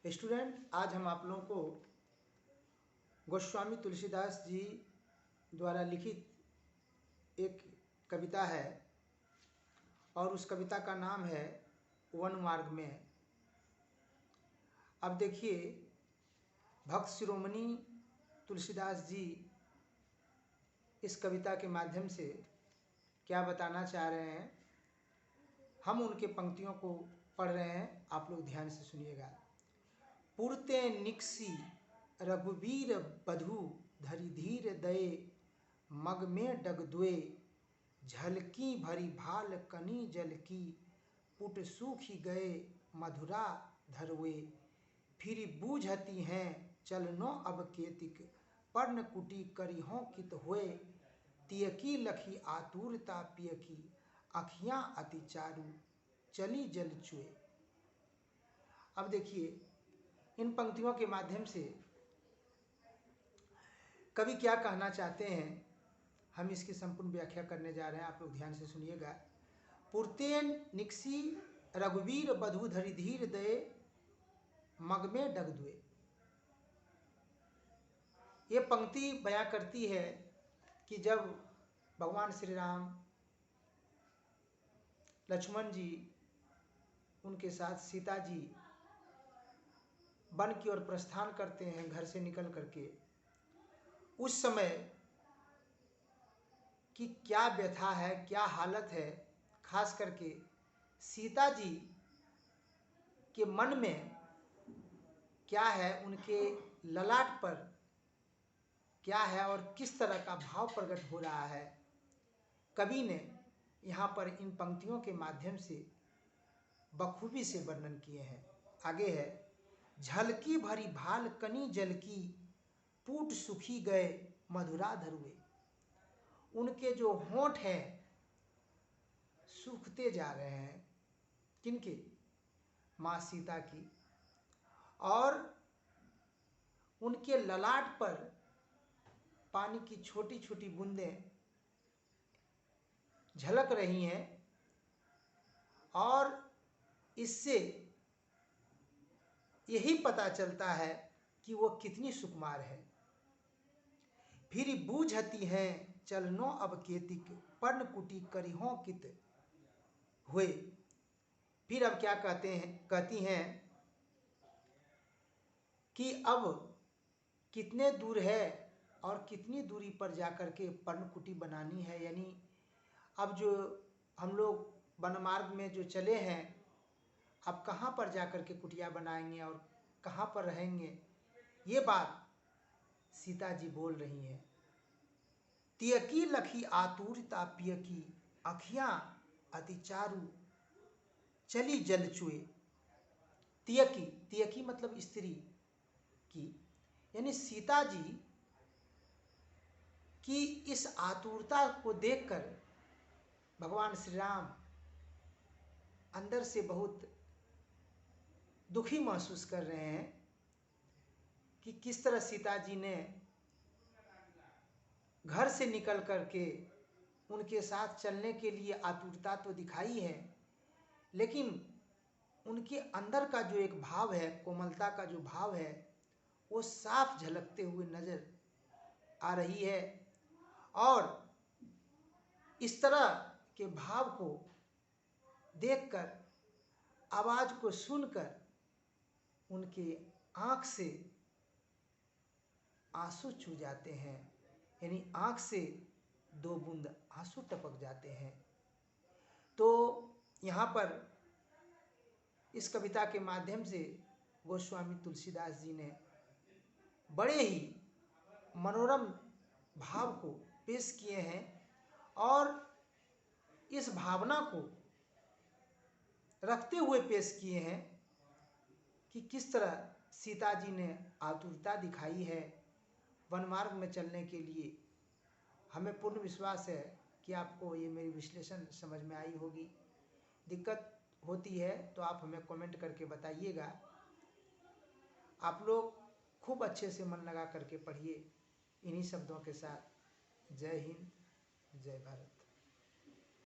Student, आज हम आप लोगों को गोस्वामी तुलसीदास जी द्वारा लिखित एक कविता है और उस कविता का नाम है वन मार्ग में। अब देखिए, भक्त शिरोमणि तुलसीदास जी इस कविता के माध्यम से क्या बताना चाह रहे हैं, हम उनके पंक्तियों को पढ़ रहे हैं, आप लोग ध्यान से सुनिएगा। पुरते निकसी रघुवीर बधु धरि धीर दये, मग में डग दुए, झलकी भरी भाल कनी जल की, पुट सूखी गए मधुरा धरवे, फिर बूझती हैं चलनो अब केतिक, पर्ण कुटी करिहों कित हुए, तियकी लखी आतुरता पियकी, अखियां अति चारु चली जल चुए। अब देखिए, इन पंक्तियों के माध्यम से कवि क्या कहना चाहते हैं, हम इसकी संपूर्ण व्याख्या करने जा रहे हैं, आप लोग ध्यान से सुनिएगा। पुरतेन निकसी रघुवीर बधु धरि धीर दये, मग में डग दुए। ये पंक्ति बयां करती है कि जब भगवान श्री राम लक्ष्मण जी उनके साथ सीता जी वन की ओर प्रस्थान करते हैं घर से निकल करके, उस समय की क्या व्यथा है, क्या हालत है, खास करके सीता जी के मन में क्या है, उनके ललाट पर क्या है और किस तरह का भाव प्रकट हो रहा है, कवि ने यहाँ पर इन पंक्तियों के माध्यम से बखूबी से वर्णन किए हैं। आगे है, झलकी भरी भाल कनी जल की, पूट सुखी गए मधुरा धरुए। उनके जो होंठ हैं सूखते जा रहे हैं, किनके? माँ सीता की, और उनके ललाट पर पानी की छोटी छोटी बूंदें झलक रही हैं और इससे यही पता चलता है कि वो कितनी सुकुमार है। फिर बूझती हैं चलनो अब केतिक, पर्ण कुटी करिहों कित हुए। फिर अब क्या कहती हैं कि अब कितने दूर है और कितनी दूरी पर जाकर के पर्णकुटी बनानी है, यानी अब जो हम लोग वन मार्ग में जो चले हैं, अब कहाँ पर जाकर के कुटिया बनाएंगे और कहाँ पर रहेंगे, ये बात सीता जी बोल रही हैं। तियकी लखी आतुरता पियकी, अखियां अति चारु चली जल चुए। तियकी, तियकी मतलब स्त्री की, यानी सीता जी की इस आतुरता को देखकर भगवान श्री राम अंदर से बहुत दुखी महसूस कर रहे हैं कि किस तरह सीता जी ने घर से निकल करके उनके साथ चलने के लिए आतुरता तो दिखाई है, लेकिन उनके अंदर का जो एक भाव है, कोमलता का जो भाव है, वो साफ झलकते हुए नजर आ रही है। और इस तरह के भाव को देखकर, आवाज को सुनकर उनके आंख से आंसू छू जाते हैं, यानी आंख से दो बूंद आंसू टपक जाते हैं। तो यहाँ पर इस कविता के माध्यम से गोस्वामी तुलसीदास जी ने बड़े ही मनोरम भाव को पेश किए हैं और इस भावना को रखते हुए पेश किए हैं कि किस तरह सीता जी ने आतुरता दिखाई है वन मार्ग में चलने के लिए। हमें पूर्ण विश्वास है कि आपको ये मेरी विश्लेषण समझ में आई होगी। दिक्कत होती है तो आप हमें कमेंट करके बताइएगा। आप लोग खूब अच्छे से मन लगा करके पढ़िए इन्हीं शब्दों के साथ। जय हिंद, जय भारत।